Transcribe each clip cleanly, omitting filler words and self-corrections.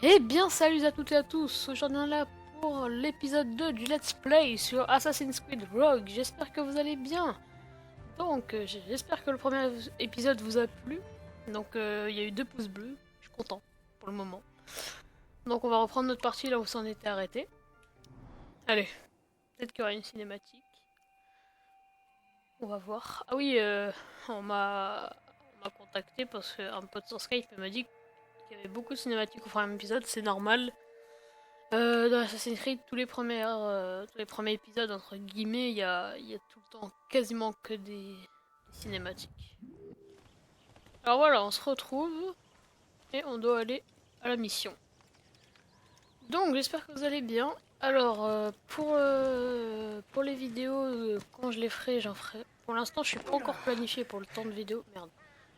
Eh bien, salut à toutes et à tous. Aujourd'hui, on est là pour l'épisode 2 du Let's Play sur Assassin's Creed Rogue. J'espère que vous allez bien. Donc, j'espère que le premier épisode vous a plu. Donc, il y a eu 2 pouces bleus. Je suis content pour le moment. Donc, on va reprendre notre partie là où on s'en était arrêté. Allez, peut-être qu'il y aura une cinématique. On va voir. Ah oui, on m'a contacté parce qu'un pote sur Skype m'a dit qu'il y avait beaucoup de cinématiques au premier épisode. C'est normal. Dans Assassin's Creed, tous les premiers épisodes, entre guillemets, il y a tout le temps quasiment que des cinématiques. Alors voilà, on se retrouve et on doit aller à la mission. Donc j'espère que vous allez bien. Alors pour les vidéos, quand je les ferai, j'en ferai. Pour l'instant, je suis pas encore planifié pour le temps de vidéo. Merde.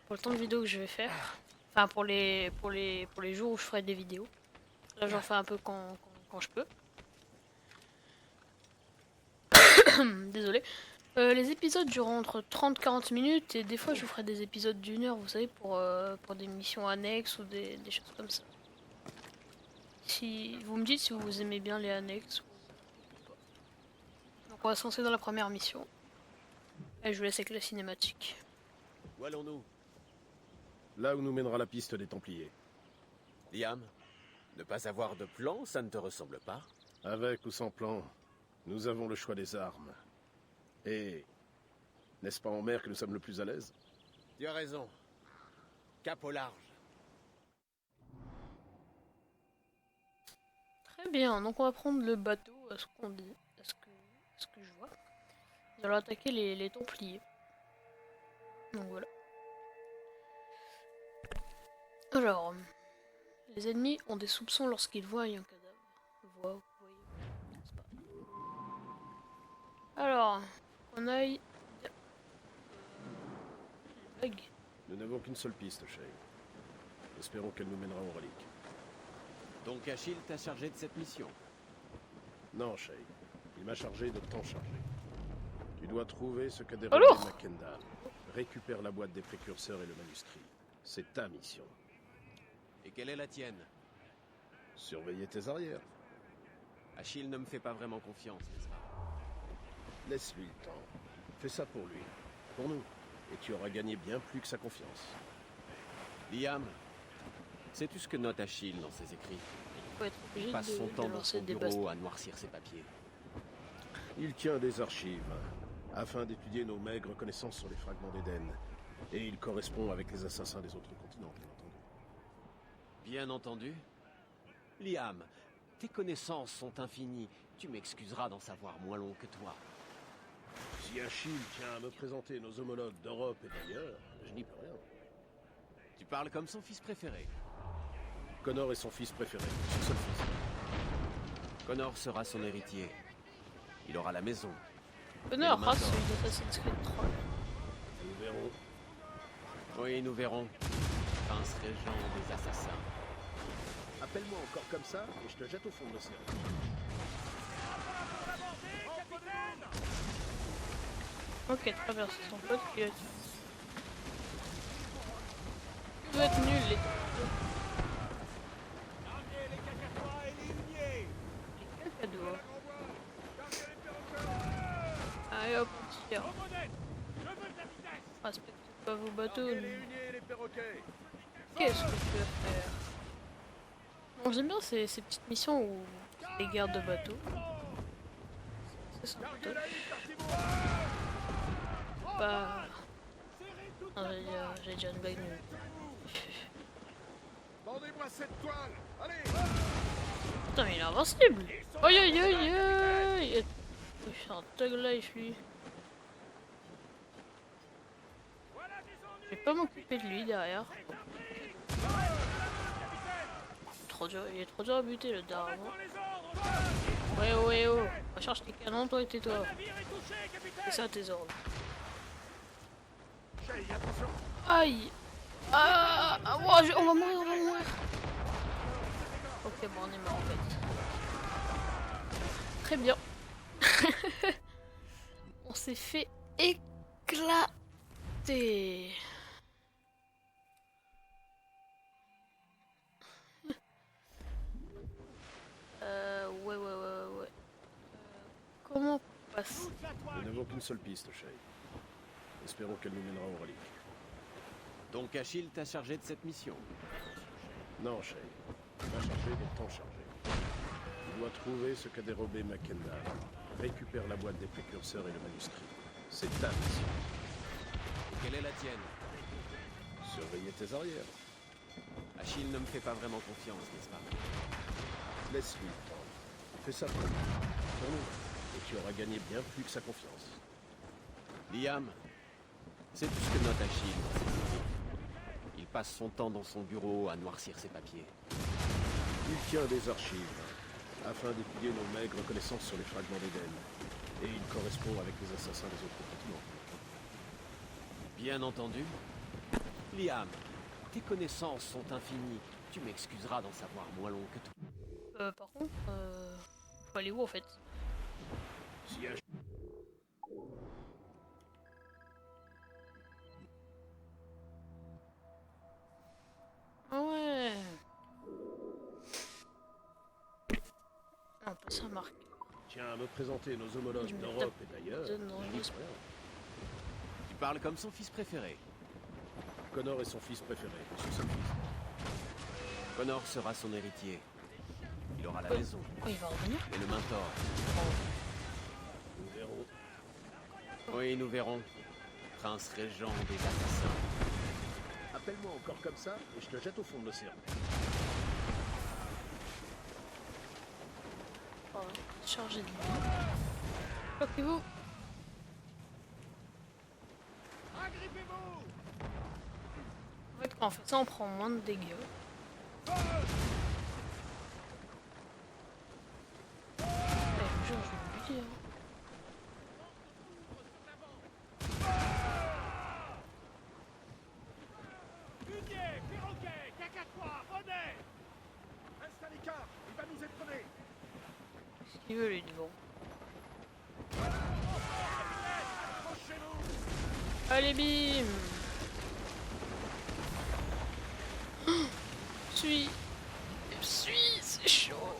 Pour le temps de vidéo que je vais faire. Enfin pour les jours où je ferai des vidéos. Là j'en fais un peu quand je peux. Désolé. Les épisodes durent entre 30-40 minutes et des fois je vous ferai des épisodes d'1 heure, vous savez, pour des missions annexes ou des choses comme ça. Si vous me dites si vous aimez bien les annexes ou pas. Donc on va se lancer dans la première mission. Et je vous laisse avec la cinématique. Où allons-nous? Là où nous mènera la piste des Templiers. Liam, ne pas avoir de plan, ça ne te ressemble pas? Avec ou sans plan, nous avons le choix des armes. Et n'est-ce pas en mer que nous sommes le plus à l'aise? Tu as raison. Cap au large. Très bien, donc on va prendre le bateau, à ce qu'on dit, à ce que je vois. Nous allons attaquer les Templiers. Donc voilà. Alors, les ennemis ont des soupçons lorsqu'ils voient un cadavre. Voient, vous voyez. C'est pas. Alors, qu'on aille. Bug. Nous n'avons qu'une seule piste, Shay. Espérons qu'elle nous mènera aux reliques. Donc Achille t'a chargé de cette mission. Non, Shay. Il m'a chargé de t'en charger. Tu dois trouver ce qu'a Oh dérobé lourd Mackendan. Récupère la boîte des précurseurs et le manuscrit. C'est ta mission. Et quelle est la tienne? Surveiller tes arrières. Achille ne me fait pas vraiment confiance, n'est-ce pas? Laisse-lui le temps. Fais ça pour lui. Pour nous. Et tu auras gagné bien plus que sa confiance. Liam, sais-tu ce que note Achille dans ses écrits? Il faut être Il obligé passe son de temps dans lancer son des bureau bastons. à noircir ses papiers. Il tient des archives, afin d'étudier nos maigres connaissances sur les fragments d'Éden. Et il correspond avec les assassins des autres continents, bien entendu. Bien entendu. Liam, tes connaissances sont infinies. Tu m'excuseras d'en savoir moins long que toi. Si Achille tient à me présenter nos homologues d'Europe et d'ailleurs, je n'y peux rien. Tu parles comme son fils préféré. Connor est son fils préféré, son seul fils. Connor sera son héritier. Il aura la maison. Honneur, Et ah, maintenant. celui d'Assassin's Creed 3. Nous verrons. Oui, nous verrons. Pince régent des assassins. Appelle-moi encore comme ça et je te jette au fond de l'océan. Ok, traverser son pote qui est. Il doit être nul les cadeaux. Allez hop, on tire. Respectez pas vos bateaux. Qu'est-ce que tu vas faire? Bon, j'aime bien ces petites missions où les guerres de bateaux. C'est sympatoche. Bah. Non, j'ai déjà une blague nulle. Tendez-moi cette toile. Allez. Putain, mais il est invincible! Aïe aïe aïe aïe! C'est un thug life lui. Je vais pas m'occuper de lui derrière. Trop dur, il est trop dur à buter le daron. Ouais oh ouais oh! Recharge tes canons toi et tais-toi. C'est ça tes ordres. Aïe! Ah! On va mourir, on va mourir! Ok bon on est mort en fait. Très bien. On s'est fait éclater. passe. Nous n'avons qu'une seule piste, Shay. Espérons qu'elle nous mènera aux reliques. Donc Achille t'a chargé de cette mission. Non, Shay. Pas chargé, mais tant chargé. Tu dois trouver ce qu'a dérobé Mackenna. Récupère la boîte des précurseurs et le manuscrit. C'est ta mission. Et quelle est la tienne? Surveiller tes arrières. Achille ne me fait pas vraiment confiance, n'est-ce pas? Laisse-lui le temps. Fais ça pour nous. Et tu auras gagné bien plus que sa confiance. Liam, c'est tout ce que note Achille dans ses écrits. Il passe son temps dans son bureau à noircir ses papiers. Il tient des archives, afin d'étudier nos maigres connaissances sur les fragments d'Éden. Et il correspond avec les assassins des autres continents. Bien entendu. Liam, tes connaissances sont infinies. Tu m'excuseras d'en savoir moins long que toi. Par contre, faut aller où en fait? Si un Ah ouais. Non, pas ça, Marc. tiens à me présenter nos homologues Je me d'Europe et d'ailleurs, Non, je je dis sais rien. Tu parles comme son fils préféré. Connor est son fils préféré, son seul fils. Connor sera son héritier. Il aura la Oh. maison Oh, il va revenir? et le mentor. Nous verrons. Oui, nous verrons. Prince régent des assassins. Appelle-moi encore comme ça et je te jette au fond de l'océan. Oh, chargé de vie. Bloquez-vous. Agrippez-vous! En fait, quand on fait ça, on prend moins de dégâts. Eh, je vais me buter, hein. Hunier, perroquet, cacacois, bonnet! Reste à l'écart, il va nous éperonner! Qu'est-ce qu'il veut, lui, devant? Accrochez-vous! Allez, bim! Suis! Suis! C'est chaud!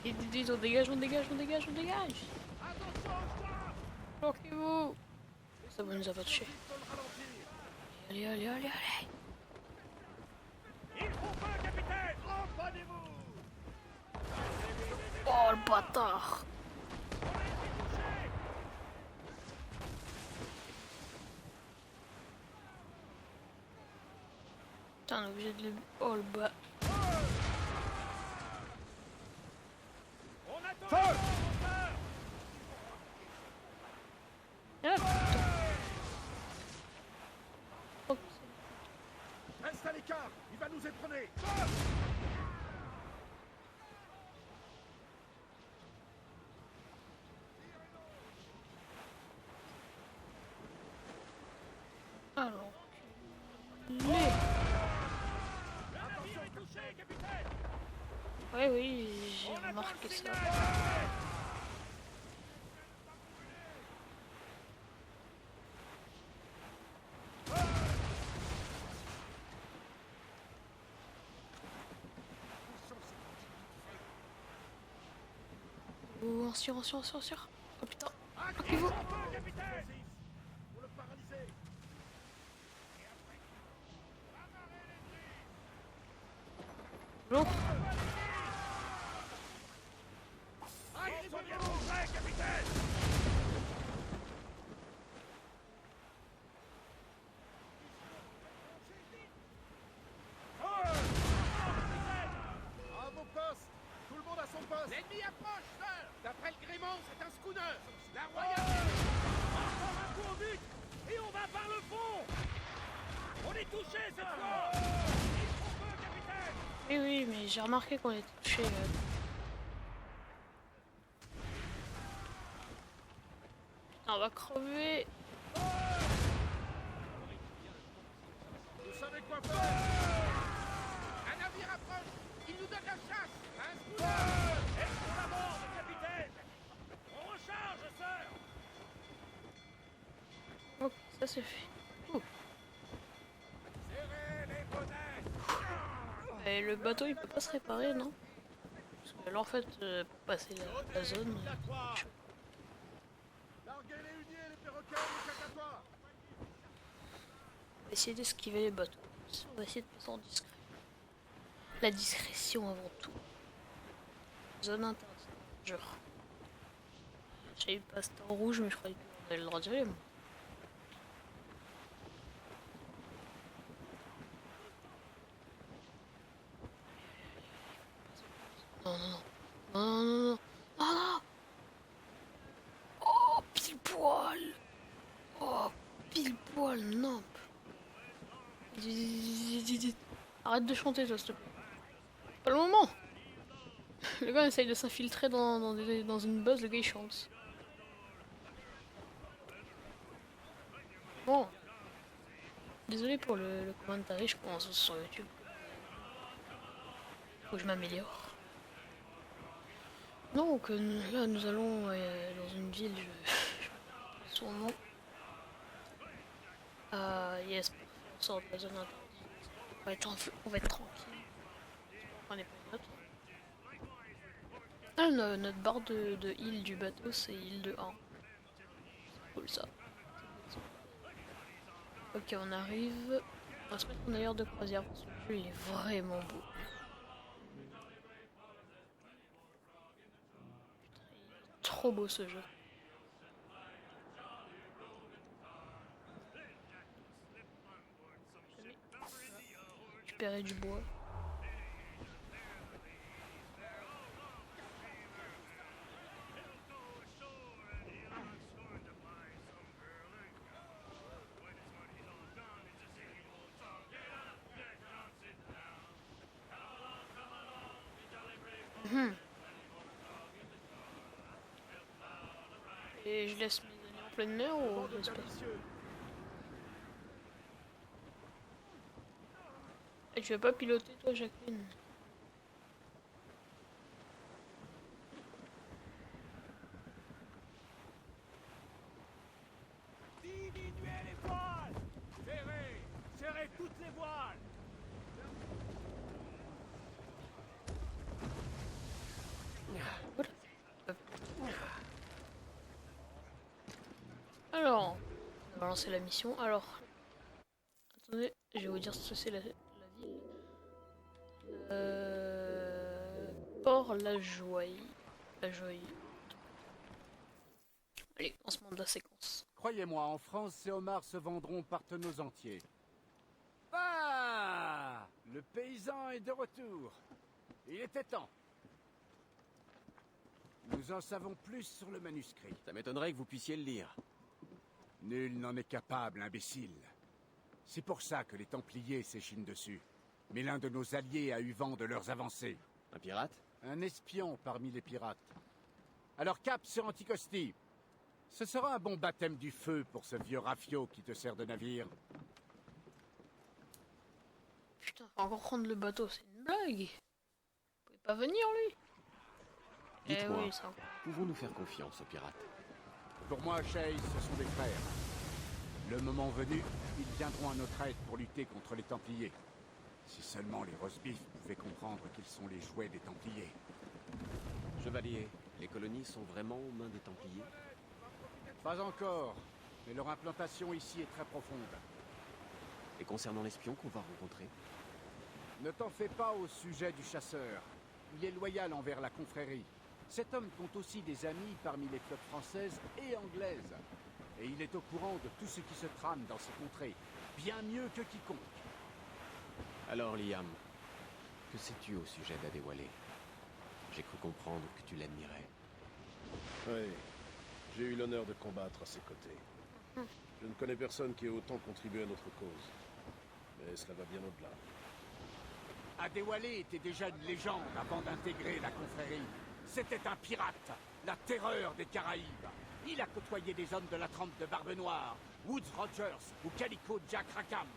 Et dis, on dégage, on dégage, on dégage, on dégage! Attention au choix! Bloquez-vous! Ça va nous a pas touché. Il faut le ralentir! Allez, allez, allez, allez! Il faut feu, capitaine! Ramponnez-vous! Oh, le bâtard! Putain, on est obligé de le... Oh, le bas... On attend feu! Ah, putain. Oh, Reste à l'écart, il va nous éperonner! alors... Les... Le navire est touché, capitaine! Ouais, oui, j'ai On attend remarqué le ça. signal! Oh, en sur, en sur, en sur, en sur. Oh putain. Accrochez-vous, capitaine! Pour le paralyser! L'autre. Accrochez-vous, prêt, capitaine! À vos postes! Tout le monde à son poste! L'ennemi approche, sir! D'après le gréement, c'est un schooner! La Royale! Encore un coup au but! Et on va par le fond! On est touché cette fois! Il faut feu, capitaine! Oui, oui, mais j'ai remarqué qu'on était touché. Putain, on va crever. Vous savez quoi faire? Un navire approche! Il nous donne la chasse! Un schooner! Est pour la mort, capitaine! On recharge, sir! Ok, ça c'est fait. Ouh. Serrez les bonnets! Et le bateau il peut pas se réparer, non? Parce que là en fait, pour passer la zone, Larguez les huniers, les perroquets, les cacatois. on va essayer d'esquiver les bateaux. On va essayer de passer en discret. La discrétion avant tout. Zone interdite. Genre. Je savais pas c'était en rouge, mais je croyais qu'on avait le droit d'y aller, moi. Non, non, non. Non, non, non, non. Non, non. Oh, pile poil. Oh, pile poil, non. Arrête de chanter, toi, s'il te plaît. Pas le moment. Le gars essaye de s'infiltrer dans une base, le gars il chante. Bon. Désolé pour le commentaire, je commence sur YouTube. Faut que je m'améliore. Donc là nous allons dans une ville, je son nom. Yes, on sort de la zone interdite. On va être tranquille. Prenez pas une note. Ah, notre barre de île du bateau, c'est île de 1. C'est cool ça. Ok, on arrive. On va se mettre en ailleurs de croisière parce que le jeu il est vraiment beau. Putain, il est trop beau ce jeu. Récupérer du bois. Et je laisse mes amis en pleine mer ou je laisse pas? Et tu vas pas piloter toi, Jacqueline? Diminuez les voiles. Serrez toutes les voiles. Alors, on va lancer la mission. Alors, attendez, je vais vous dire ce que c'est la ville. Port La Joie. La Joie. Allez, lancement de la séquence. Croyez-moi, en France, ces homards se vendront par tonneaux entiers. Ah! Le paysan est de retour. Il était temps. Nous en savons plus sur le manuscrit. Ça m'étonnerait que vous puissiez le lire. Nul n'en est capable, imbécile. C'est pour ça que les Templiers s'échinent dessus. Mais l'un de nos alliés a eu vent de leurs avancées. Un pirate? Un espion parmi les pirates. Alors cap sur Anticosti. Ce sera un bon baptême du feu pour ce vieux rafio qui te sert de navire. Putain, faut encore prendre le bateau, c'est une blague. Vous pouvez pas venir lui? Eh Dites-moi, oui, ça. pouvons-nous faire confiance aux pirates? Pour moi, Chase, ce sont des frères. Le moment venu, ils viendront à notre aide pour lutter contre les Templiers. Si seulement les Rosebifs pouvaient comprendre qu'ils sont les jouets des Templiers. Chevalier, les colonies sont vraiment aux mains des Templiers? Pas encore, mais leur implantation ici est très profonde. Et concernant l'espion qu'on va rencontrer? Ne t'en fais pas au sujet du chasseur. Il est loyal envers la confrérie. Cet homme compte aussi des amis parmi les flottes françaises et anglaises. Et il est au courant de tout ce qui se trame dans ces contrées, bien mieux que quiconque. Alors, Liam, que sais-tu au sujet d'Adewale? J'ai cru comprendre que tu l'admirais. Oui, j'ai eu l'honneur de combattre à ses côtés. Je ne connais personne qui ait autant contribué à notre cause. Mais cela va bien au-delà. Adewale était déjà une légende avant d'intégrer la confrérie. C'était un pirate, la terreur des Caraïbes. Il a côtoyé des hommes de la trempe de Barbe Noire, Woods Rogers ou Calico Jack Rackham.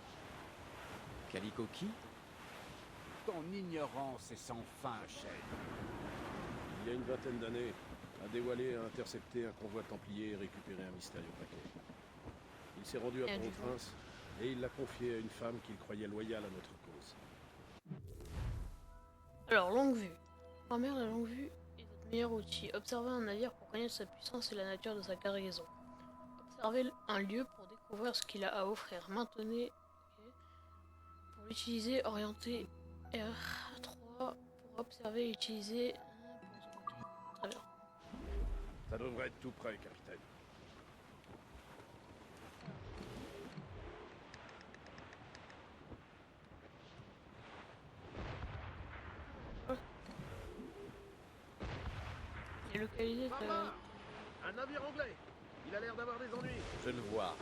Calico qui? Ton ignorance est sans fin, Shane. Il y a une vingtaine d'années, Adewale a intercepté un convoi templier et récupéré un mystérieux paquet. Il s'est rendu à Et du Port-au-Prince et il l'a confié à une femme qu'il croyait loyale à notre cause. Alors, longue vue. Programmer la longue vue est notre meilleur outil. Observer un navire pour connaître sa puissance et la nature de sa cargaison. Observer un lieu pour découvrir ce qu'il a à offrir. Maintenez pour l'utiliser, orienter R3 pour observer et utiliser. Très bien. Ça devrait être tout prêt, capitaine. Et localisé. Un navire anglais. Il a l'air d'avoir des ennuis. Je le vois.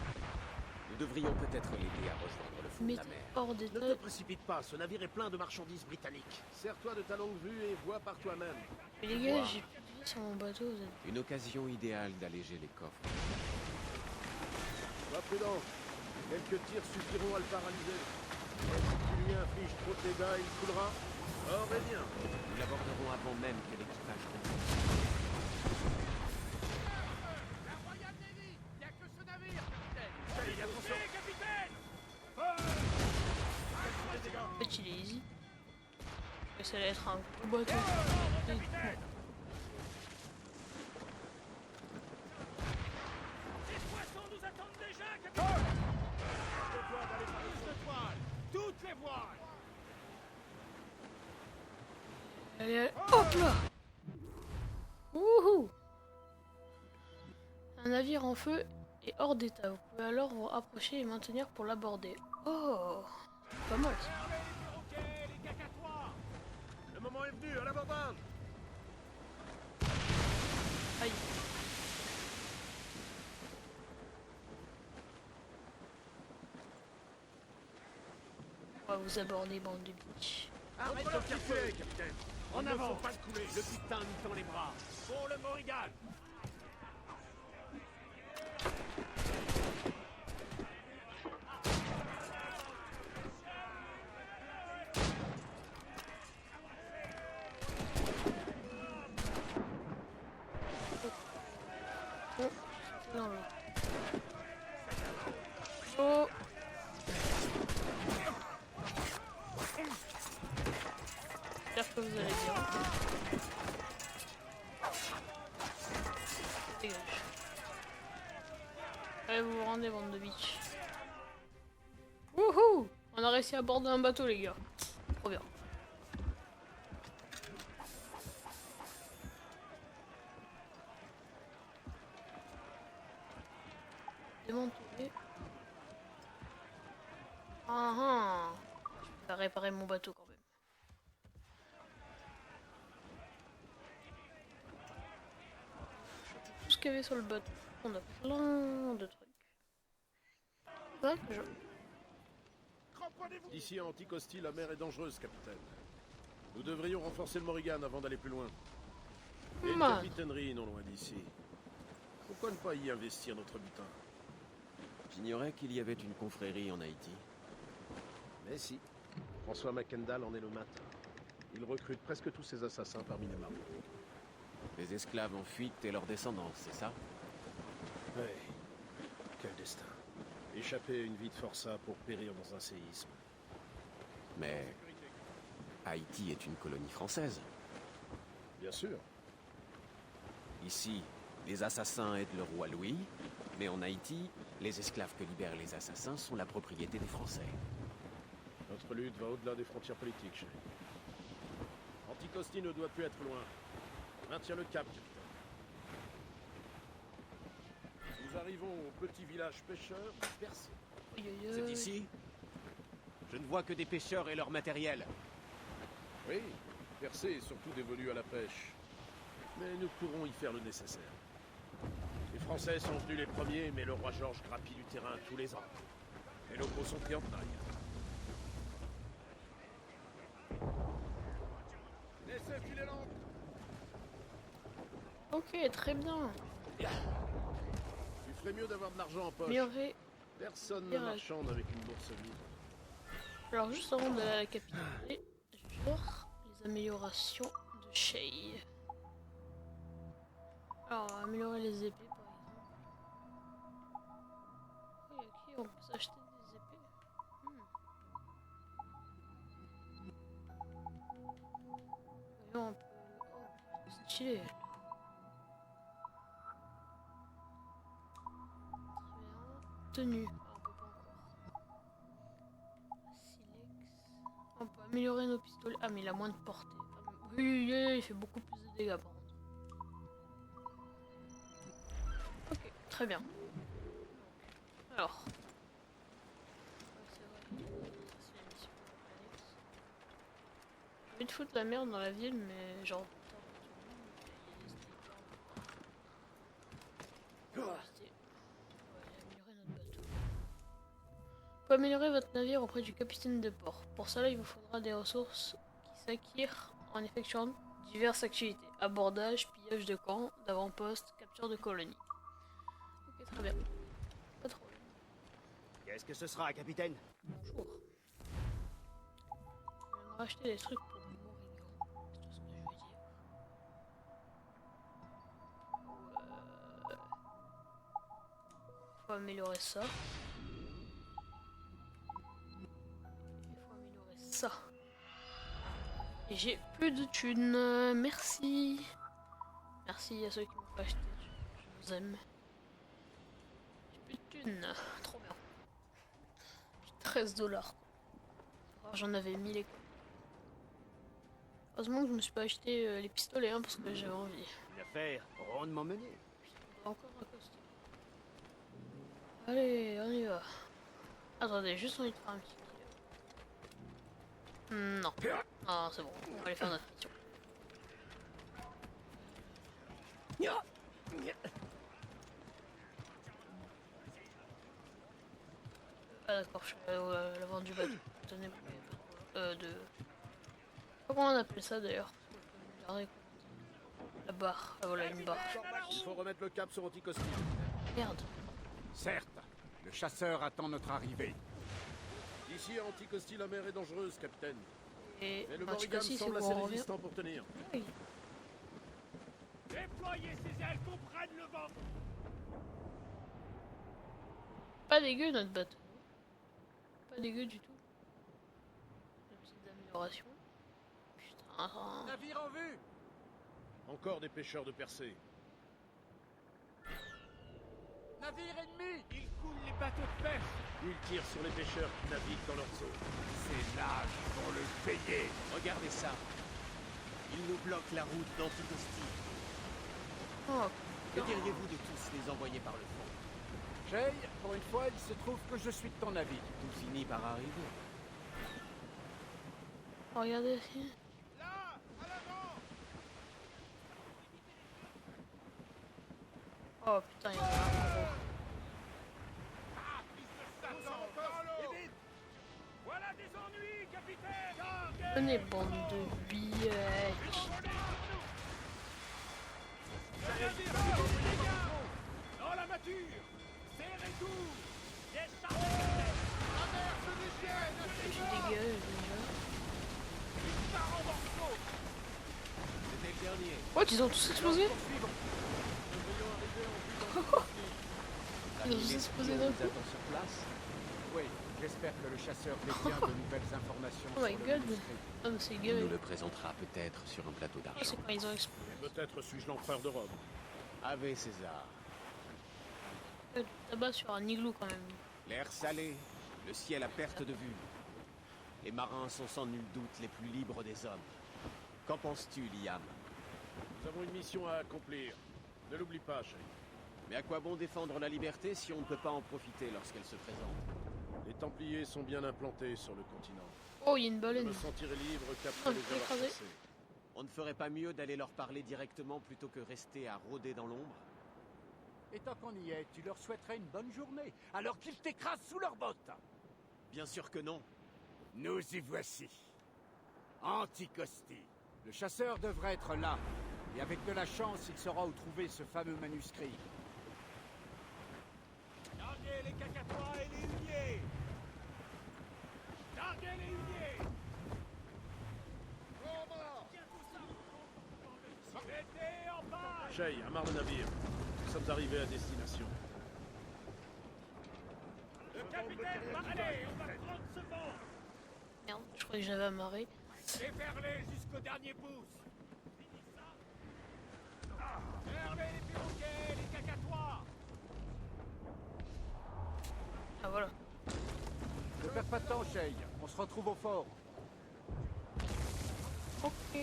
Nous devrions peut-être l'aider à rejoindre le fond de la Mettez mer. hors Ne te d'état. précipite pas, ce navire est plein de marchandises britanniques. Sers-toi de ta longue vue et vois par toi-même. Mais les gars, j'ai plus de vie sur mon bateau. Vous êtes... Une occasion idéale d'alléger les coffres. Sois prudent. Quelques tirs suffiront à le paralyser. Si tu lui infliges trop de dégâts, il coulera. Or et bien. Nous l'aborderons avant même que l'équipage revienne. La Royal Navy. Il n'y a que ce navire, capitaine. Hey, attention. Capitaine. En fait, il est easy. Et ça allait être un gros bateau. Capitaine. Les poissons nous attendent déjà, capitaine. Je dois aller par plus de toiles. Toutes les voiles. Allez, allez, hop là! Wouhou! Un navire en feu est hors d'état. Vous pouvez alors vous approcher et maintenir pour l'aborder. Oh! Pas mal ça. Ok, les cacatois. Le moment est venu, à l'abordage. Aïe. On va vous aborder, bande de bitch. Arrête de tirer, capitaine. En avant. Pas le couler. Le putain nous tend les bras. Pour le Morrigan. Non, non. Oh! J'espère que vous allez bien. Dégage. Allez, vous vous rendez, bande de bitch. Wouhou! On a réussi à aborder un bateau, les gars. Trop bien. Démonter. Ah ah! Je vais réparer mon bateau quand même. Tout ce qu'il y avait sur le bateau. On a plein de trucs. C'est vrai que je... D'ici à Anticosti, la mer est dangereuse, capitaine. Nous devrions renforcer le Morrigan avant d'aller plus loin. Et une Man. capitainerie non loin d'ici. Pourquoi ne pas y investir notre butin? J'ignorais qu'il y avait une confrérie en Haïti. Mais si. François Mackendal en est le matin. Il recrute presque tous ses assassins parmi les marins. Les esclaves en fuite et leurs descendants, c'est ça? Oui. Quel destin. Échapper à une vie de forçat pour périr dans un séisme. Mais Haïti est une colonie française. Bien sûr. Ici, les assassins aident le roi Louis, mais en Haïti, les esclaves que libèrent les assassins sont la propriété des Français. Notre lutte va au-delà des frontières politiques, chérie. Anticosti ne doit plus être loin. Maintiens le cap, capitaine. Nous arrivons au petit village pêcheur Percé. Aïe, aïe, C'est aïe. ici? Je ne vois que des pêcheurs et leur matériel. Oui, Percé est surtout dévolu à la pêche. Mais nous pourrons y faire le nécessaire. Les Français sont venus les premiers, mais le roi Georges grappille du terrain tous les ans. Les locaux sont pris en taille. Laissez filer l'ancre. Ok, très bien. Tu ferais mieux d'avoir de l'argent en poche. Améliorer. Personne ne Bien. marchande avec une bourse vide. Alors, juste avant d'aller à la capitale, je vais voir les améliorations de Shay. Alors, améliorer les épées par exemple. Oui, ok, on peut s'acheter des épées. Voyons un peu. stylé. Très bien. Tenue. Ah, on peut pas encore. Silex. On peut améliorer nos pistolets. Ah, mais il a moins de portée. Ah, oui, il fait beaucoup plus de dégâts par contre. Ok, très bien. Alors. Ouais, c'est vrai. Ça, c'est une mission pour la planète. J'ai envie de foutre la merde dans la ville, mais genre. Il y a des style. On peut améliorer votre navire auprès du capitaine de port. Pour cela, il vous faudra des ressources qui s'acquièrent en effectuant diverses activités. Abordage, pillage de camps, d'avant-poste, capture de colonies. Ok, très bien. Pas de problème. Qu'est-ce que ce sera, capitaine? Bonjour. Je viens de racheter des trucs pour Morrigan. C'est tout ce que je veux dire. Faut améliorer ça. Il faut améliorer ça. Et j'ai plus de thunes. Merci. Merci à ceux qui m'ont pas acheté. Je vous aime. J'ai plus de thunes. Trop bien. J'ai 13 $. J'en avais 1000 et quoi. Heureusement que je me suis pas acheté les pistolets hein, parce que j'avais envie. Une affaire rondement menée. On va encore accoster. Allez, on y va. Attendez, juste envie de faire un petit kill. Non. Non, c'est bon, on va aller faire notre mission. Ah d'accord, je suis à l'avant du bateau. Tenez, de... Comment on appelle ça d'ailleurs? La barre. Ah voilà, une barre. Il faut remettre le cap sur Anticosti. Merde. Certes, le chasseur attend notre arrivée. Ici, à Anticosti, la mer est dangereuse, capitaine. Et Mais le Anticosti, Morrigan c'est semble où assez on revient. résistant pour tenir. Oui. Déployez ces ailes qu'on prenne le vent. Pas dégueu notre bateau. Pas dégueu du tout. Des petites améliorations. Putain. Navire en vue! Encore des pêcheurs de percée. Navire ennemi! Ils coulent les bateaux de pêche. Ils tirent sur les pêcheurs qui naviguent dans leur zone. C'est là qu'ils vont le payer! Regardez ça. Ils nous bloquent la route d'Anticosti. Oh, Que diriez-vous de tous les envoyer par le fond? Jay, pour une fois, il se trouve que je suis de ton avis. Tout finit par arriver. regardez ici. Là, à l'avant. Oh putain, il y en a un gros. Ah, fils de Satan, dans l'eau. Et vite. Voilà des ennuis, capitaine. Venez, bande de bièques. Dans la mature. Serrez tout. J'ai des gueules déjà. C'était le dernier. What, ils ont tous explosé? Ils ont tous explosé d'un Nous coup. attend sur place. Oui, j'espère que le chasseur détient de nouvelles informations Oh sur my le god. manuscrit. Ah mais c'est Il gueule. nous le présentera peut-être sur un plateau Ah, d'argent. c'est quand ils ont explosé. Peut-être suis-je l'empereur de Rome. Ave César. Là-bas sur un igloo quand même. L'air salé, le ciel à perte de vue. Les marins sont sans nul doute les plus libres des hommes. Qu'en penses-tu, Liam? Nous avons une mission à accomplir. Ne l'oublie pas, Shay. Mais à quoi bon défendre la liberté si on ne peut pas en profiter lorsqu'elle se présente? Les Templiers sont bien implantés sur le continent. Oh, il y a une Je baleine. me sentirai libre Ah, qu'après les vous pouvez avoir écraser. chassés. On ne ferait pas mieux d'aller leur parler directement plutôt que rester à rôder dans l'ombre? Et tant qu'on y est, tu leur souhaiterais une bonne journée, alors qu'ils t'écrasent sous leurs bottes. Bien sûr que non. Nous y voici. Anticosti. Le chasseur devrait être là. Et avec de la chance, il saura où trouver ce fameux manuscrit. Larguez les cacatois et les huniers. Larguez les huniers. Mettez en bas. Shay, amarre le navire. Nous sommes arrivés à destination. Le capitaine va aller. On va prendre ce vent. Merde, je croyais que j'avais amarré. Déferlez jusqu'au dernier pouce. Fermez les perroquets, les cacatois. Ah voilà. Ne perds pas de temps, Shay. On se retrouve au fort. Ok.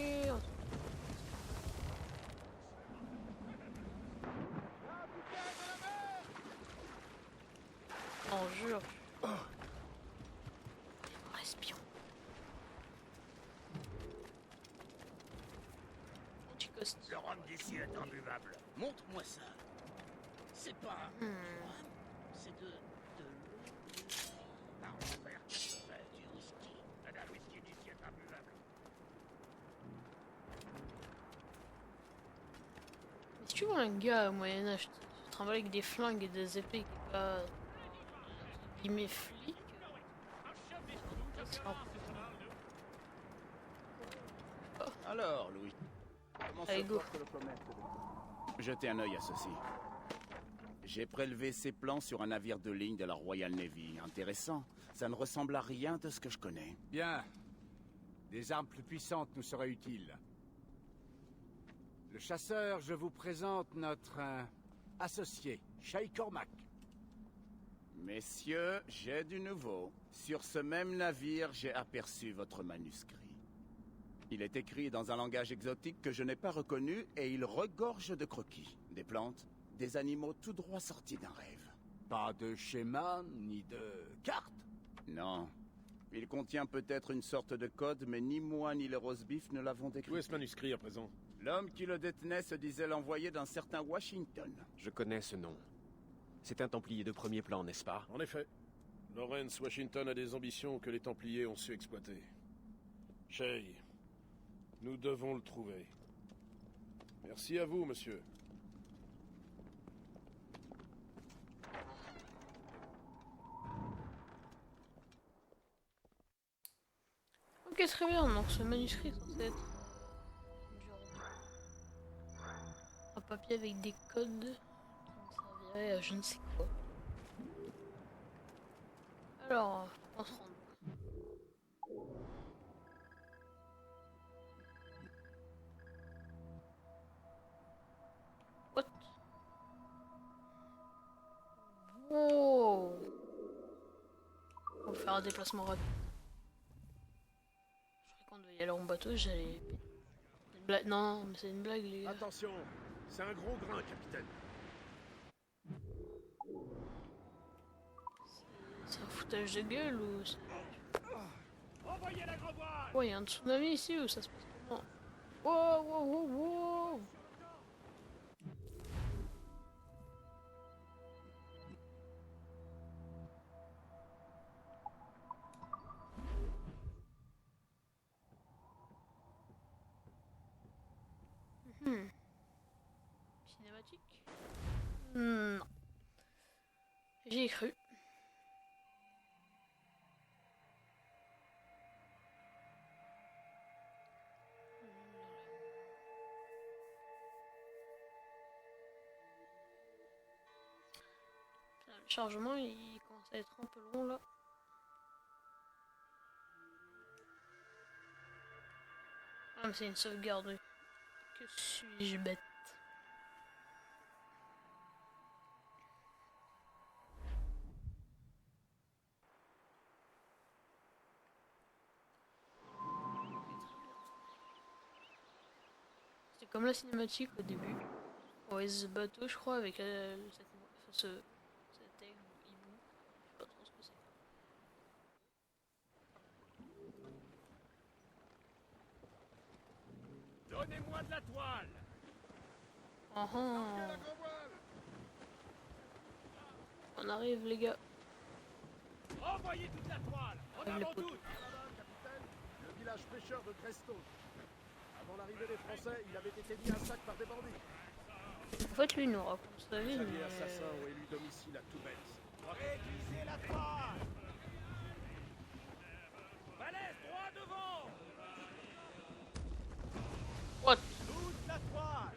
En jure. Un espion. Anticoste. Le rhum d'ici est imbuvable. Montre-moi ça. C'est pas du rhum, c'est de par l'envers, c'est du whisky. La whisky d'ici est imbuvable. Mais si tu vois un gars au Moyen-Âge se trimballer avec des flingues et des épées qui est pas. Entre guillemets flic. Ça sera Alors, Louis, comment Allez, se go. porte le commerce de... Jetez un œil à ceci. J'ai prélevé ces plans sur un navire de ligne de la Royal Navy. Intéressant. Ça ne ressemble à rien de ce que je connais. Bien. Des armes plus puissantes nous seraient utiles. Le chasseur, je vous présente notre associé, Shay Cormac. Messieurs, j'ai du nouveau. Sur ce même navire, j'ai aperçu votre manuscrit. Il est écrit dans un langage exotique que je n'ai pas reconnu et il regorge de croquis, des plantes, des animaux tout droit sortis d'un rêve. Pas de schéma ni de carte? Non. Il contient peut-être une sorte de code, mais ni moi ni le roast-beef ne l'avons décrit. Où est ce manuscrit à présent? L'homme qui le détenait se disait l'envoyé d'un certain Washington. Je connais ce nom. C'est un Templier de premier plan, n'est-ce pas? En effet. Lawrence Washington a des ambitions que les Templiers ont su exploiter. Shay, nous devons le trouver. Merci à vous, monsieur. Ok, très bien. Donc ce manuscrit est censé être un papier avec des codes qui me serviraient à je ne sais quoi. Alors, on se rend. What? Wow! On va faire un déplacement rapide. Je croyais qu'on devait y aller en bateau, j'allais. Une blague. Non, mais c'est une blague, les gars. Attention, c'est un gros grain, capitaine. C'est un foutage de gueule ou. Envoyez la grand voile. Ouais, y a un tsunami ici ou ça se passe comment? Wow, wow, wow, wow! Cinématique? Non. J'y ai cru. Putain, le chargement il commence à être un peu long là. Ah mais c'est une sauvegarde, oui. Que suis-je bête. C'est comme la cinématique au début. Ouais, ce bateau, je crois, avec cet aigle ou hibou. Je sais pas trop ce que c'est. Donnez-moi de la toile. Ah ah. On arrive, les gars. Envoyez toute la toile. En Avec les avant poteaux. toutes. Capitaine, le village pêcheur de Grestone. Avant l'arrivée des Français, il avait été mis à sac par des bandits. En fait, lui, il nous raconte sa vie, Les mais... assassins ont élu domicile à Toubette. Réduisez la toile. Balèze droit devant. What? Toute la toile.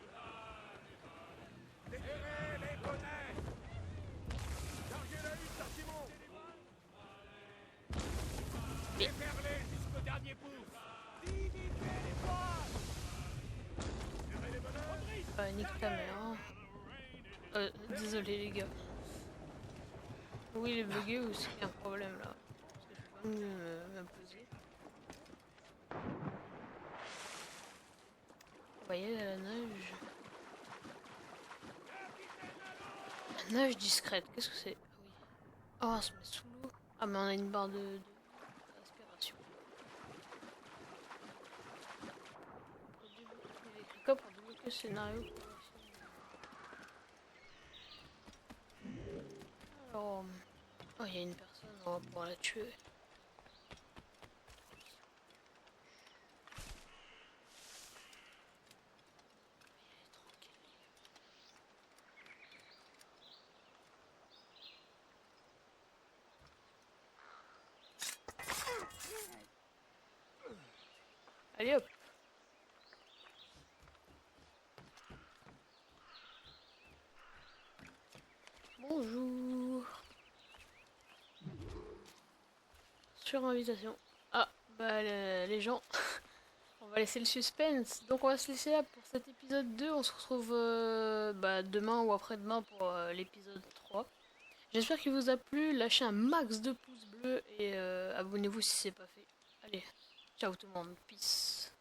Serrez les bonnets. Chargez la hutte d'Archimond. Mais- Déferlez jusqu'au dernier pouce. Diminuez les voiles. Serrez les bonnets. Pas nique ta mère. Désolé les gars. Oui, il est bugué ou c'est qu'il y a un problème là. Parce que je peux pas m'imposer. On va y aller à la nage. La nage discrète, qu'est-ce que c'est? Ah oui. Oh, on se met sous l'eau. Ah, mais on a une barre de respiration. Il y a écrit quoi pour débloquer le scénario? Alors. Oh, il y a une personne, on va pouvoir la tuer. Allez hop. Bonjour. Sur invitation. Ah, bah les gens, on va laisser le suspense. Donc on va se laisser là pour cet épisode 2. On se retrouve demain ou après-demain pour l'épisode 3. J'espère qu'il vous a plu. Lâchez un max de pouces bleus et abonnez-vous si c'est pas fait. Allez, ciao tout le monde. Peace.